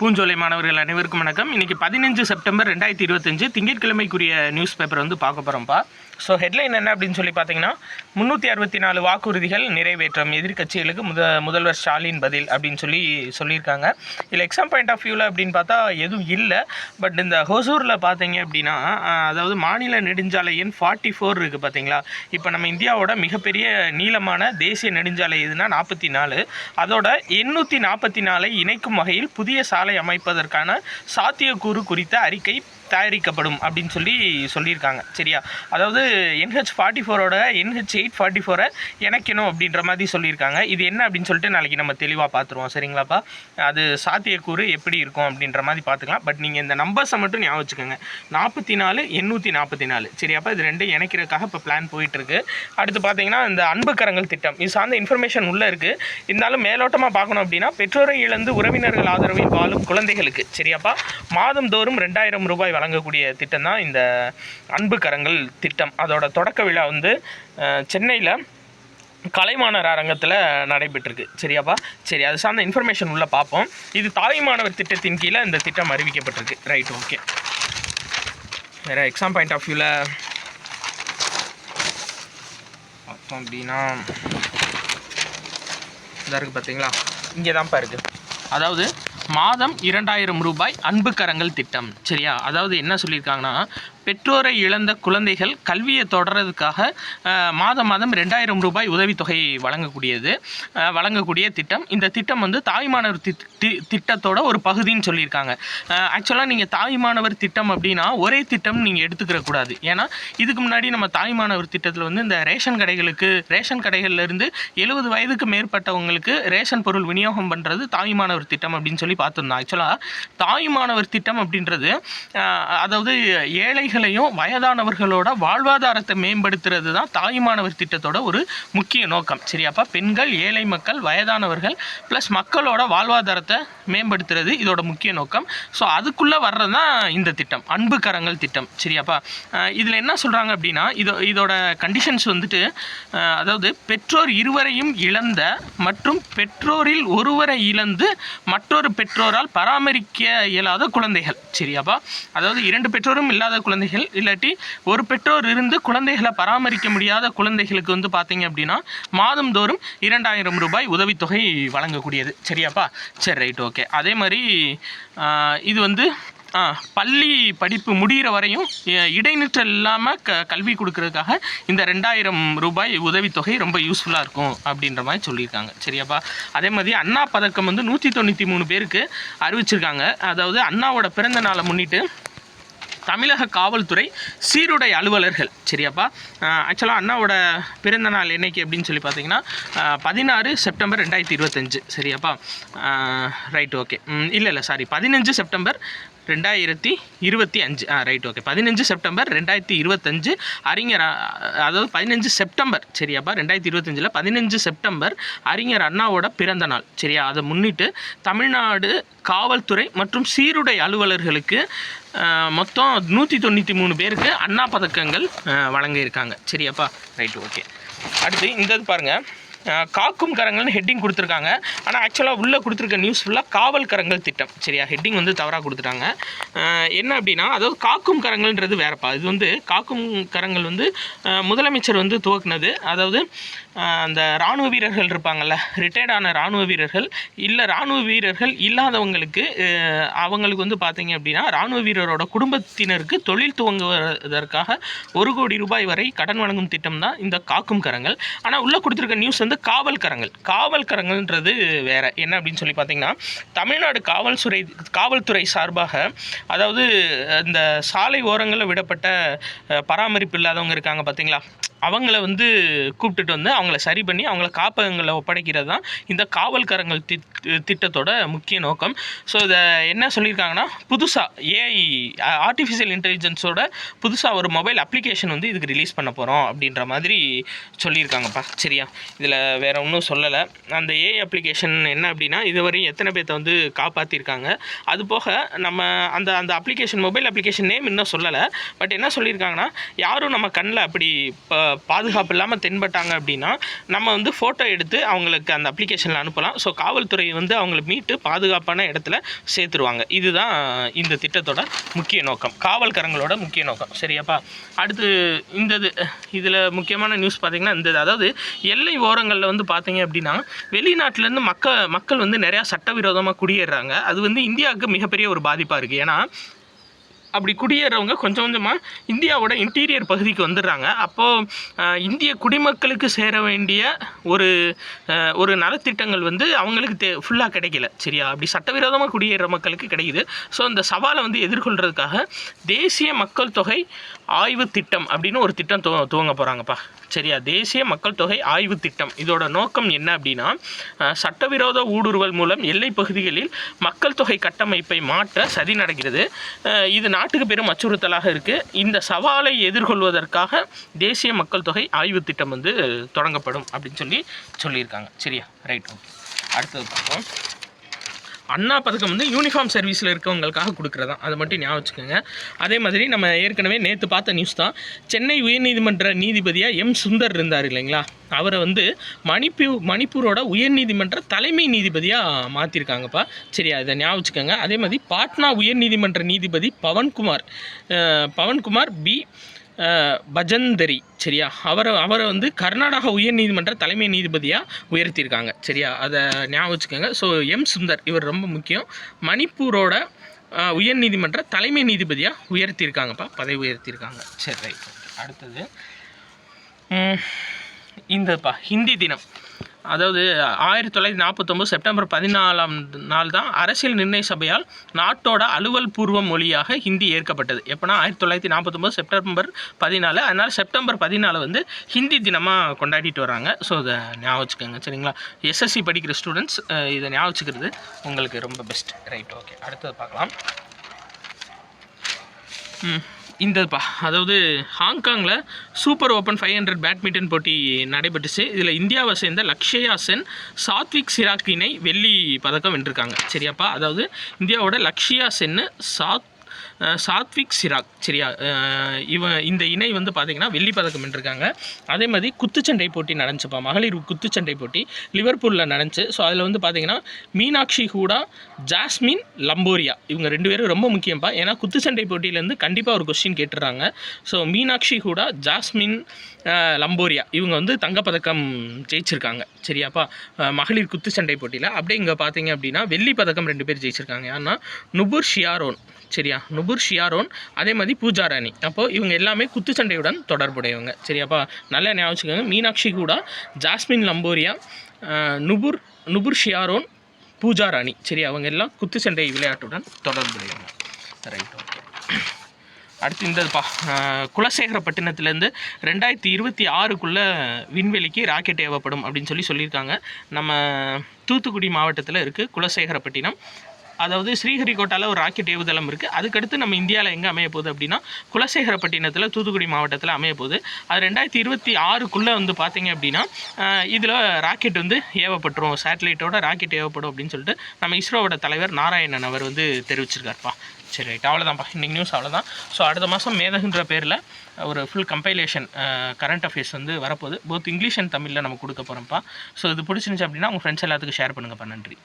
பூஞ்சோலை மாணவர்கள் அனைவருக்கும் வணக்கம். இன்றைக்கி 15 செப்டம்பர் 2025 திங்கட்கிழமைக்குரிய நியூஸ் பேப்பர் வந்து பார்க்க போகிறோம்ப்பா. ஸோ ஹெட்லைன் என்ன அப்படின்னு சொல்லி பார்த்தீங்கன்னா, 364 வாக்குறுதிகள் நிறைவேற்றம், எதிர்க்கட்சிகளுக்கு முதல்வர் ஸ்டாலின் பதில் அப்படின்னு சொல்லியிருக்காங்க. இதில் எக்ஸாம் பாயிண்ட் ஆஃப் வியூவில் அப்படின்னு பார்த்தா எதுவும் இல்லை. பட் இந்த ஹொசூரில் பார்த்தீங்க அப்படின்னா, அதாவது மாநில நெடுஞ்சாலை எண் 44 இருக்குது பார்த்தீங்களா. இப்போ நம்ம இந்தியாவோட மிகப்பெரிய நீளமான தேசிய நெடுஞ்சாலை எதுனா 44. அதோட 844 இணைக்கும் வகையில் புதிய சாலை அமைப்பதற்கான சாத்தியக்கூறு குறித்த அறிக்கை தயாரிக்கப்படும் அப்படின்னு சொல்லியிருக்காங்க. சரியா, அதாவது NH44ஓட NH844 இணைக்கணும் அப்படின்ற மாதிரி சொல்லியிருக்காங்க. இது என்ன அப்படின்னு சொல்லிட்டு நாளைக்கு நம்ம தெளிவாக பார்த்துருவோம். சரிங்களாப்பா, அது சாத்தியக்கூறு எப்படி இருக்கும் அப்படின்ற மாதிரி பார்த்துக்கலாம். பட் நீங்கள் இந்த நம்பர்ஸை மட்டும் ஞாபகம் வச்சுக்கோங்க, 44 844. சரியாப்பா, இது ரெண்டும் இணைக்கிறதுக்காக இப்போ பிளான் போயிட்டுருக்கு. அடுத்து பார்த்தீங்கன்னா, இந்த அன்பு கரங்கள் திட்டம், இது சார்ந்த இன்ஃபர்மேஷன் உள்ளே இருக்குது. இருந்தாலும் மேலோட்டமாக பார்க்கணும் அப்படின்னா, பெற்றோரை இழந்து உறவினர்கள் ஆதரவில் வாழும் குழந்தைகளுக்கு சரியாப்பா மாதந்தோறும் 2000 ரூபாய் வழங்கக்கூடிய திட்டம் தான் இந்த அன்பு கரங்கள் திட்டம். அதோட தொடக்க விழா வந்து சென்னையில் கலைமாணவர் அரங்கத்தில் நடைபெற்றிருக்கு. சரியாப்பா, சரி, அது சார்ந்த இன்ஃபர்மேஷன் உள்ளே பார்ப்போம். இது தாய்மானவர் திட்டத்தின் கீழே இந்த திட்டம் அறிவிக்கப்பட்டிருக்கு. Right, okay. வேறு எக்ஸாம் பாயிண்ட் ஆஃப் வியூவில் பார்த்தோம் அப்படின்னா இதாக இருக்குது பார்த்தீங்களா, இங்கே தான்ப்பா இருக்குது. அதாவது மாதம் 2000 ரூபாய் அன்பு கரங்கள் திட்டம். சரியா, அதாவது என்ன சொல்லியிருக்காங்கன்னா, பெற்றோரை இழந்த குழந்தைகள் கல்வியை தொடர்றதுக்காக மாதம் 2000 ரூபாய் உதவித்தொகை வழங்கக்கூடிய திட்டம். இந்த திட்டம் வந்து தாய்மானவர் திட்டத்தோட ஒரு பகுதின்னு சொல்லியிருக்காங்க. ஆக்சுவலாக நீங்கள் தாய்மானவர் திட்டம் அப்படின்னா ஒரே திட்டம் நீங்கள் எடுத்துக்கிற கூடாது. ஏன்னா இதுக்கு முன்னாடி நம்ம தாய்மானவர் திட்டத்தில் வந்து இந்த ரேஷன் கடைகள்லேருந்து 70 வயதுக்கு மேற்பட்டவங்களுக்கு ரேஷன் பொருள் விநியோகம் பண்ணுறது தாய்மானவர் திட்டம் அப்படின்னு சொல்லி பார்த்துருந்தோம். ஆக்சுவலாக தாய்மானவர் திட்டம் அப்படின்றது அதாவது ஏழை வயதானவர்களோட வாழ்வாதாரத்தை மேம்படுத்துறது தான் தாய்மானவர் திட்டத்தோட ஒரு முக்கிய நோக்கம். சரியாப்பா, பெண்கள், ஏழை மக்கள், வயதானவர்கள் ப்ளஸ் மக்களோட வாழ்வாதாரத்தை மேம்படுத்துறது இதோட முக்கிய நோக்கம். ஸோ அதுக்குள்ளே வர்றது தான் இந்த திட்டம், அன்பு கரங்கள் திட்டம். சரியாப்பா, இதில் என்ன சொல்கிறாங்க அப்படின்னா, இதோட கண்டிஷன்ஸ் வந்துட்டு, அதாவது பெற்றோர் இருவரையும் இழந்த மற்றும் பெற்றோரில் ஒருவரை இழந்து மற்றொரு பெற்றோரால் பராமரிக்க இயலாத குழந்தைகள். சரியாப்பா, அதாவது 2 பெற்றோரும் இல்லாத குழந்தைகள், இல்லாட்டி ஒரு பெற்றோர் இருந்து குழந்தைகளை பராமரிக்க முடியாத குழந்தைகளுக்கு வந்து பார்த்தீங்க அப்படின்னா மாதந்தோறும் 2000 ரூபாய் உதவித்தொகை வழங்கக்கூடியது. சரியாப்பா, சரி, ரைட், ஓகே. அதே மாதிரி இது வந்து பள்ளி படிப்பு முடிகிற வரையும் இடைநிற்றல் இல்லாமல் கல்வி கொடுக்கறதுக்காக இந்த 2000 ரூபாய் உதவித்தொகை ரொம்ப யூஸ்ஃபுல்லாக இருக்கும் அப்படின்ற மாதிரி சொல்லியிருக்காங்க. சரியாப்பா, அதே மாதிரி அண்ணா பதக்கம் வந்து 193 பேருக்கு அறிவிச்சிருக்காங்க. அதாவது அண்ணாவோட பிறந்த நாளை முன்னிட்டு தமிழக காவல்துறை சீருடை அலுவலர்கள். சரியாப்பா, ஆக்சுவலாக அண்ணாவோட பிறந்த நாள் என்னைக்கு அப்படின்னு சொல்லி பார்த்தீங்கன்னா 16 செப்டம்பர் 2025. சரியாப்பா, ரைட், ஓகே. இல்லை sorry, 15 September 2025. Right, okay. 15 September 2025 அறிஞர், அதாவது 15 செப்டம்பர், சரியாப்பா, 2025 15 செப்டம்பர் அறிஞர் அண்ணாவோட பிறந்த நாள். சரியா, அதை முன்னிட்டு தமிழ்நாடு காவல்துறை மற்றும் சீருடை அலுவலர்களுக்கு மொத்தம் 193 பேருக்கு அண்ணா பதக்கங்கள் வழங்கியிருக்காங்க. சரியாப்பா, ரைட், ஓகே. அடுத்து இந்த பாருங்கள், காக்கும் கரங்கள்னு ஹெட்டிங் கொடுத்துருக்காங்க. ஆனால் ஆக்சுவலாக உள்ளே கொடுத்துருக்க நியூஸ் ஃபுல்லாக காவல் கரங்கள் திட்டம். சரியா, ஹெட்டிங் வந்து தவறாக கொடுத்துட்டாங்க. என்ன அப்படின்னா, அதாவது காக்கும் கரங்கள்ன்றது வேறப்பா. இது வந்து காக்கும் கரங்கள் வந்து முதலமைச்சர் வந்து துவக்குனது. அதாவது அந்த இராணுவ வீரர்கள் இருப்பாங்கள்ல, ரிட்டையர்டான இராணுவ வீரர்கள், இல்லை இராணுவ வீரர்கள் இல்லாதவங்களுக்கு அவங்களுக்கு வந்து பார்த்தீங்க அப்படின்னா இராணுவ வீரரோட குடும்பத்தினருக்கு தொழில் துவங்குவதற்காக 1 கோடி ரூபாய் வரை கடன் வழங்கும் திட்டம் தான் இந்த காக்கும் கரங்கள். ஆனால் உள்ளே கொடுத்துருக்க நியூஸ் வந்து காவல் கரங்கள்ன்றது வேற. என்ன அப்படின்னு சொல்லி பார்த்தீங்கன்னா, தமிழ்நாடு காவல்துறை சார்பாக, அதாவது இந்த சாலை ஓரங்களில் விடப்பட்ட பராமரிப்பு இல்லாதவங்க இருக்காங்க பார்த்தீங்களா, அவங்கள வந்து கூப்பிட்டுட்டு வந்து அவங்கள சரி பண்ணி அவங்கள காப்பகங்களில் ஒப்படைக்கிறது தான் இந்த காவல் கரங்கள் திட்டத்தோட முக்கிய நோக்கம். ஸோ இதை என்ன சொல்லியிருக்காங்கன்னா, புதுசாக ஏஐ ஆர்டிஃபிஷியல் இன்டெலிஜென்ஸோட புதுசாக ஒரு மொபைல் அப்ளிகேஷன் வந்து இதுக்கு ரிலீஸ் பண்ண போகிறோம் அப்படின்ற மாதிரி சொல்லியிருக்காங்கப்பா. சரியா, இதில் வேறு ஒன்றும் சொல்லலை. அந்த ஏஐ அப்ளிகேஷன் என்ன அப்படின்னா, இதுவரையும் எத்தனை பேர்த்த வந்து காப்பாற்றிருக்காங்க, அது போக நம்ம அந்த அப்ளிகேஷன், மொபைல் அப்ளிகேஷன் நேம் இன்னும் சொல்லலை. பட் என்ன சொல்லியிருக்காங்கன்னா, யாரும் நம்ம கண்ணில் அப்படி பாதுகாப்பு இல்லாமல் தென்பட்டாங்க அப்படின்னா நம்ம வந்து ஃபோட்டோ எடுத்து அவங்களுக்கு அந்த அப்ளிகேஷனில் அனுப்பலாம். ஸோ காவல்துறை வந்து அவங்கள மீட்டு பாதுகாப்பான இடத்துல சேர்த்துருவாங்க. இதுதான் இந்த திட்டத்தோட முக்கிய நோக்கம், காவல்காரங்களோட முக்கிய நோக்கம். சரியாப்பா? அடுத்து இதில் முக்கியமான நியூஸ் பார்த்திங்கன்னா அதாவது எல்லை ஓரங்களில் வந்து பார்த்திங்க அப்படின்னா வெளிநாட்டிலேருந்து மக்கள் வந்து நிறையா சட்டவிரோதமாக குடியேறாங்க. அது வந்து இந்தியாவுக்கு மிகப்பெரிய ஒரு பாதிப்பாக இருக்குது. ஏன்னா அப்படி குடியேறவங்க கொஞ்சம் கொஞ்சமாக இந்தியாவோட இன்டீரியர் பகுதிக்கு வந்துடுறாங்க. அப்போது இந்திய குடிமக்களுக்கு சேர வேண்டிய ஒரு நலத்திட்டங்கள் வந்து அவங்களுக்கு ஃபுல்லாக கிடைக்கல. சரியா? அப்படி சட்டவிரோதமாக குடியேற மக்களுக்கு கிடைக்குது. ஸோ இந்த சவாலை வந்து எதிர்கொள்கிறதுக்காக தேசிய மக்கள் தொகை ஆய்வு திட்டம் அப்படின்னு ஒரு திட்டம் துவங்க போகிறாங்கப்பா. சரியா? தேசிய மக்கள் தொகை ஆய்வு திட்டம் இதோட நோக்கம் என்ன அப்படின்னா சட்டவிரோத ஊடுருவல் மூலம் எல்லை பகுதிகளில் மக்கள் தொகை கட்டமைப்பை மாற்ற சதி நடக்கிறது. இது நாட்டுக்கு பெரும் அச்சுறுத்தலாக இருக்குது. இந்த சவாலை எதிர்கொள்வதற்காக தேசிய மக்கள் தொகை ஆய்வு திட்டம் வந்து தொடங்கப்படும் அப்படின்னு சொல்லியிருக்காங்க. சரியா? ரைட். ஓகே, அடுத்தது பார்ப்போம். அண்ணா பதக்கம் வந்து யூனிஃபார்ம் சர்வீஸில் இருக்கவங்களுக்காக கொடுக்குறதான், அதை மட்டும் ஞாபகம் வச்சுக்கோங்க. அதே மாதிரி நம்ம ஏற்கனவே நேற்று பார்த்த நியூஸ் தான், சென்னை உயர்நீதிமன்ற நீதிபதியாக எம் சுந்தர் இருந்தார் இல்லைங்களா, அவரை வந்து மணிப்பூரோட உயர்நீதிமன்ற தலைமை நீதிபதியாக மாற்றிருக்காங்கப்பா. சரியா? இதை ஞாபகம் வச்சுக்கோங்க. அதே மாதிரி பாட்னா உயர்நீதிமன்ற நீதிபதி பவன்குமார் பி பஜந்தரி. சரியா? அவரை வந்து கர்நாடகா உயர்நீதிமன்ற தலைமை நீதிபதியாக உயர்த்தியிருக்காங்க. சரியா? அதை ஞாபகம் வச்சுக்கோங்க. ஸோ எம் சுந்தர் இவர் ரொம்ப முக்கியம். மணிப்பூரோட உயர்நீதிமன்ற தலைமை நீதிபதியாக உயர்த்தியிருக்காங்கப்பா, பதவி உயர்த்தியிருக்காங்க. சரி, ரைட். அடுத்தது ஹிந்தி தினம். அதாவது 1949 செப்டம்பர் 14ஆம் நாள் தான் அரசியல் நிர்ணய சபையால் நாட்டோட அலுவல் பூர்வ மொழியாக ஹிந்தி ஏற்கப்பட்டது. எப்போனா 1949 செப்டம்பர் 14. அதனால் செப்டம்பர் 14 வந்து ஹிந்தி தினமாக கொண்டாடிட்டு வராங்க. ஸோ இதை ஞாபகம் வச்சுக்கோங்க. சரிங்களா? எஸ்எஸ்சி படிக்கிற ஸ்டூடெண்ட்ஸ் இதை ஞாபகம் வச்சுக்கிறது உங்களுக்கு ரொம்ப பெஸ்ட். ரைட். ஓகே, அடுத்தது பார்க்கலாம். அதாவது ஹாங்காங்கில் சூப்பர் ஓப்பன் 500 பேட்மிண்டன் போட்டி நடைபெற்றுச்சு. இதில் இந்தியாவை சேர்ந்த லக்ஷயா சென், சாத்விக் சிராக் இணை வெள்ளி பதக்கம் வென்றிருக்காங்க. சரியாப்பா? அதாவது இந்தியாவோட லக்ஷயா சென்னு, சாத்விக் சிராக். சரியா? இந்த இணை வந்து பார்த்திங்கன்னா வெள்ளி பதக்கம் வென்றிருக்காங்க. அதே மாதிரி குத்துச்சண்டை போட்டி நடந்துச்சுப்பா, மகளிர் குத்துச்சண்டை போட்டி லிவர்பூலில் நடந்துச்சு. ஸோ அதில் வந்து பார்த்திங்கன்னா மீனாட்சி ஹூடா, ஜாஸ்மின் லம்போரியா இவங்க 2 பேரும் ரொம்ப முக்கியம்ப்பா. ஏன்னா குத்துச்சண்டை போட்டியிலேருந்து கண்டிப்பாக ஒரு கொஸ்டின் கேட்டுடுறாங்க. ஸோ மீனாட்சி ஹூடா, ஜாஸ்மின் லம்போரியா இவங்க வந்து தங்கப்பதக்கம் ஜெயிச்சிருக்காங்க. சரியாப்பா? மகளிர் குத்துச்சண்டை போட்டியில். அப்படியே இங்கே பார்த்தீங்க அப்படின்னா வெள்ளி பதக்கம் 2 பேர் ஜெயிச்சிருக்காங்க. யாருன்னா நுபுர் ஷியாரோன். சரியா? நுபுர் ஷியாரோன், அதே மாதிரி பூஜா ராணி. அப்போது இவங்க எல்லாமே குத்துச்சண்டையுடன் தொடர்புடையவங்க. சரியாப்பா? நல்லா ஞாபகம் வச்சுக்கோங்க. மீனாட்சி ஹூடா, ஜாஸ்மின் லம்போரியா, நுபுர் ஷியாரோன், பூஜா ராணி. சரி, அவங்க எல்லாம் குத்துச்சண்டை விளையாட்டுடன் தொடர்புடையவங்க. ரைட். ஓகே, அடுத்து குலசேகரப்பட்டினத்துலேருந்து 2026க்குள்ளே விண்வெளிக்கு ராக்கெட் ஏவப்படும் அப்படின்னு சொல்லியிருக்காங்க. நம்ம தூத்துக்குடி மாவட்டத்தில் இருக்குது குலசேகரப்பட்டினம். அதாவது ஸ்ரீஹரிகோட்டாவில் ஒரு ராக்கெட் ஏவுதளம் இருக்குது. அதுக்கடுத்து நம்ம இந்தியாவில் எங்கே அமைய போகுது அப்படின்னா குலசேகரப்பட்டினத்தில் தூத்துக்குடி மாவட்டத்தில் அமைய போகுது. அது 2026க்குள்ளே வந்து பார்த்திங்க அப்படின்னா இதில் ராக்கெட் வந்து ஏவப்பட்டுரும், சேட்டலைட்டோட ராக்கெட் ஏவப்படும் அப்படின்னு சொல்லிட்டு நம்ம இஸ்ரோவோட தலைவர் நாராயணன் அவர் வந்து தெரிவிச்சிருக்காருப்பா. சரி, ரைட். அவ்வளோதான்ப்பா இன்றைக்கி நியூஸ், அவ்வளோதான். ஸோ அடுத்த மாதம் மேதகுன்ற பேரில் ஒரு ஃபுல் கம்பைலேஷன் கரண்ட் அஃபேர்ஸ் வந்து வரப்போகுது. போத் இங்கிலீஷ் அண்ட் தமிழில் நம்ம கொடுக்க போகிறோம்ப்பா. ஸோ இது பிடிச்சிருந்துச்சு அப்படின்னா உங்கள் ஃப்ரெண்ட்ஸ் எல்லாத்துக்கும் ஷேர் பண்ணுங்கப்பா. நன்றி.